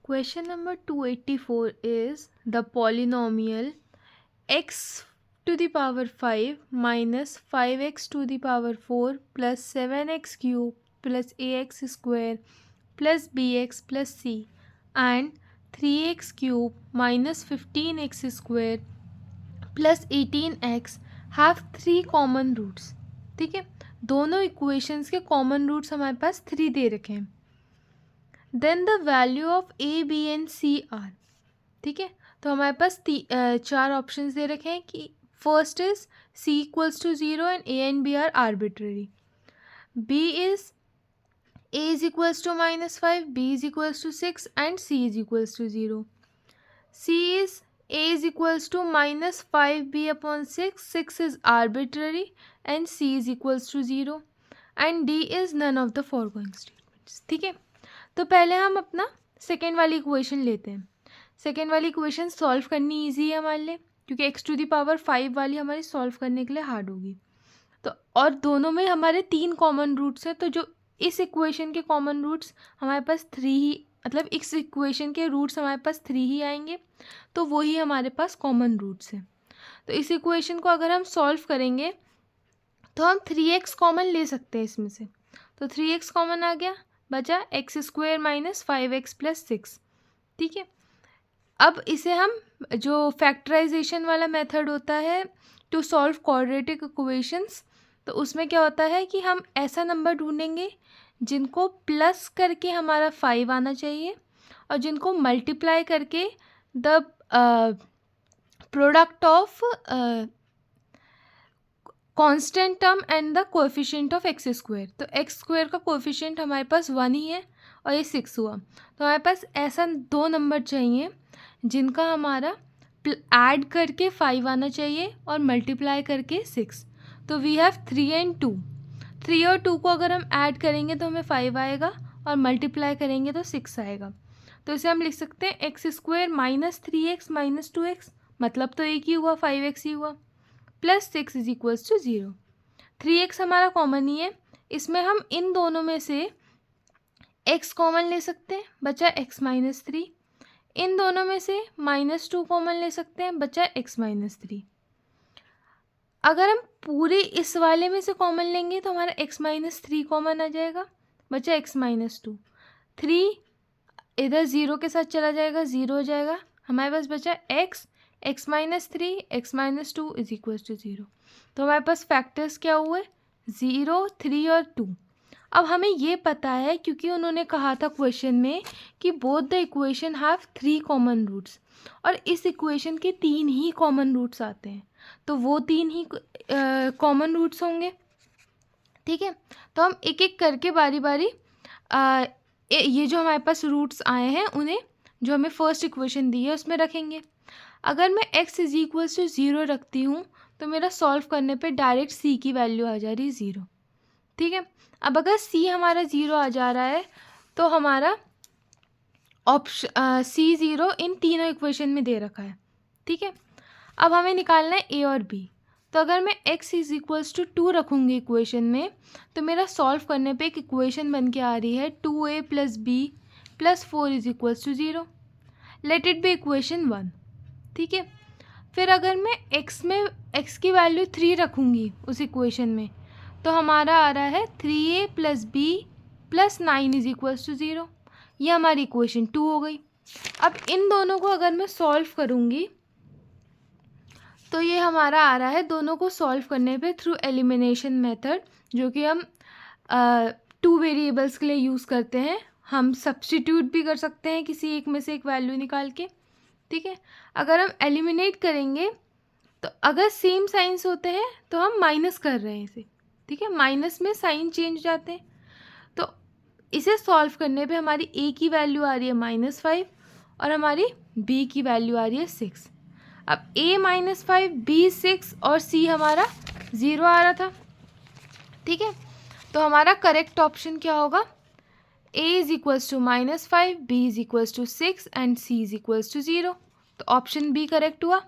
Question number 284 is the polynomial x to the power 5 minus 5x to the power 4 plus 7x cube plus ax square plus bx plus c and 3x cube minus 15x square plus 18x have three common roots. ठीक है, दोनों equations के common roots हमारे पास 3 दे रखे हैं. Then the value of A B and C are. ठीक है, तो हमारे पास 4 ऑप्शंस दे रखे हैं कि first is C equals to 0 and A and B are arbitrary. B is a is equals to -5, b is equals to 6 and c is equals to 0. c is a is equals to -5b upon 6, 6 is arbitrary and c is equals to 0 and d is none of the foregoing statements. ठीक है, तो पहले हम अपना second वाली equation लेते हैं. Second वाली इक्वेशन सॉल्व करनी ईजी है हमारे लिए क्योंकि x टू दी पावर 5 वाली हमारी सॉल्व करने के लिए हार्ड होगी. तो और दोनों में हमारे 3 कॉमन रूट्स हैं, तो जो इस इक्वेशन के कॉमन रूट्स हमारे पास 3 ही, मतलब इस इक्वेशन के रूट्स हमारे पास 3 ही आएंगे, तो वही हमारे पास कॉमन रूट्स हैं. तो इस इक्वेशन को अगर हम सॉल्व करेंगे तो हम 3x कॉमन ले सकते हैं इसमें से. तो 3x कॉमन आ गया, बचा x square minus 5x plus 6. ठीक है, अब इसे हम जो फैक्टराइजेशन वाला मेथड होता है टू सॉल्व क्वाड्रेटिक इक्वेशंस, तो उसमें क्या होता है कि हम ऐसा नंबर ढूंढेंगे जिनको प्लस करके हमारा 5 आना चाहिए और जिनको मल्टीप्लाई करके the product of constant term and the coefficient of x square. तो एक्स स्क्वायर का कोएफिशिएंट हमारे पास 1 ही है और ये 6 हुआ, तो हमारे पास ऐसा 2 नंबर चाहिए जिनका हमारा ऐड करके 5 आना चाहिए और मल्टीप्लाई करके 6. तो वी हैव 3 एंड 2. 3 और 2 को अगर हम ऐड करेंगे तो हमें 5 आएगा और मल्टीप्लाई करेंगे तो 6 आएगा. तो इसे हम लिख सकते हैं x square minus 3x minus 2x, मतलब तो एक ही हुआ, 5x ही हुआ, plus 6 is equals to 0. 3x हमारा कॉमन ही है, इसमें हम इन दोनों में से x कॉमन ले सकते हैं, बचा x माइनस 3. इन दोनों में से -2 कॉमन ले सकते हैं, बचा x माइनस 3. अगर हम पूरे इस वाले में से कॉमन लेंगे तो हमारा x माइनस 3 कॉमन आ जाएगा, बचा x माइनस 2. 3 इधर 0 के साथ चला जाएगा, 0 हो जाएगा, हमारे पास बचा x minus 3, x minus 2 is equal to 0. तो हमारे पास फैक्टर्स क्या हुए, 0, 3 और 2. अब हमें ये पता है क्योंकि उन्होंने कहा था क्वेश्चन में कि both the equation have 3 common roots और इस इक्वेशन के 3 ही कॉमन रूट्स आते हैं, तो वो 3 ही कॉमन रूट्स होंगे. ठीक है, तो हम एक एक करके बारी बारी ये जो हमारे पास रूट्स आए हैं उन्हें जो हमें फर्स्ट इक्वेशन दी है उसमें रखेंगे. अगर मैं x इज इक्वल्स टू 0 रखती हूँ तो मेरा सॉल्व करने पे डायरेक्ट c की वैल्यू आ जा रही है 0. ठीक है, अब अगर c हमारा 0 आ जा रहा है तो हमारा ऑप्शन c0 इन तीनों इक्वेशन में दे रखा है. ठीक है, अब हमें निकालना है a और b. तो अगर मैं x इज इक्वल्स टू 2 रखूँगी इक्वेशन में तो मेरा सॉल्व करने पे एक इक्वेशन बन के आ रही है 2a plus b plus 4 is equals to 0. Let it be equation 1. ठीक है, फिर अगर मैं x की वैल्यू 3 रखूँगी उस इक्वेशन में तो हमारा आ रहा है 3a plus b plus 9 is equals to 0. ये हमारी इक्वेशन 2 हो गई. अब इन दोनों को अगर मैं सॉल्व करूँगी तो ये हमारा आ रहा है, दोनों को सॉल्व करने पे थ्रू एलिमिनेशन मेथड, जो कि हम 2 वेरिएबल्स के लिए यूज़ करते हैं. हम सब्स्टिट्यूट भी कर सकते हैं किसी एक में से एक वैल्यू निकाल के. ठीक है, अगर हम एलिमिनेट करेंगे तो अगर सेम साइंस होते हैं तो हम माइनस कर रहे हैं इसे. ठीक है, माइनस में साइन चेंज हो जाते हैं. तो इसे सॉल्व करने पे हमारी a की वैल्यू आ रही है -5 और हमारी b की वैल्यू आ रही है 6. अब a -5, b 6 और c हमारा 0 आ रहा था. ठीक है, तो हमारा करेक्ट ऑप्शन क्या होगा, a is equals to -5, b is equals to 6 and c is equals to 0. तो ऑप्शन बी करेक्ट हुआ.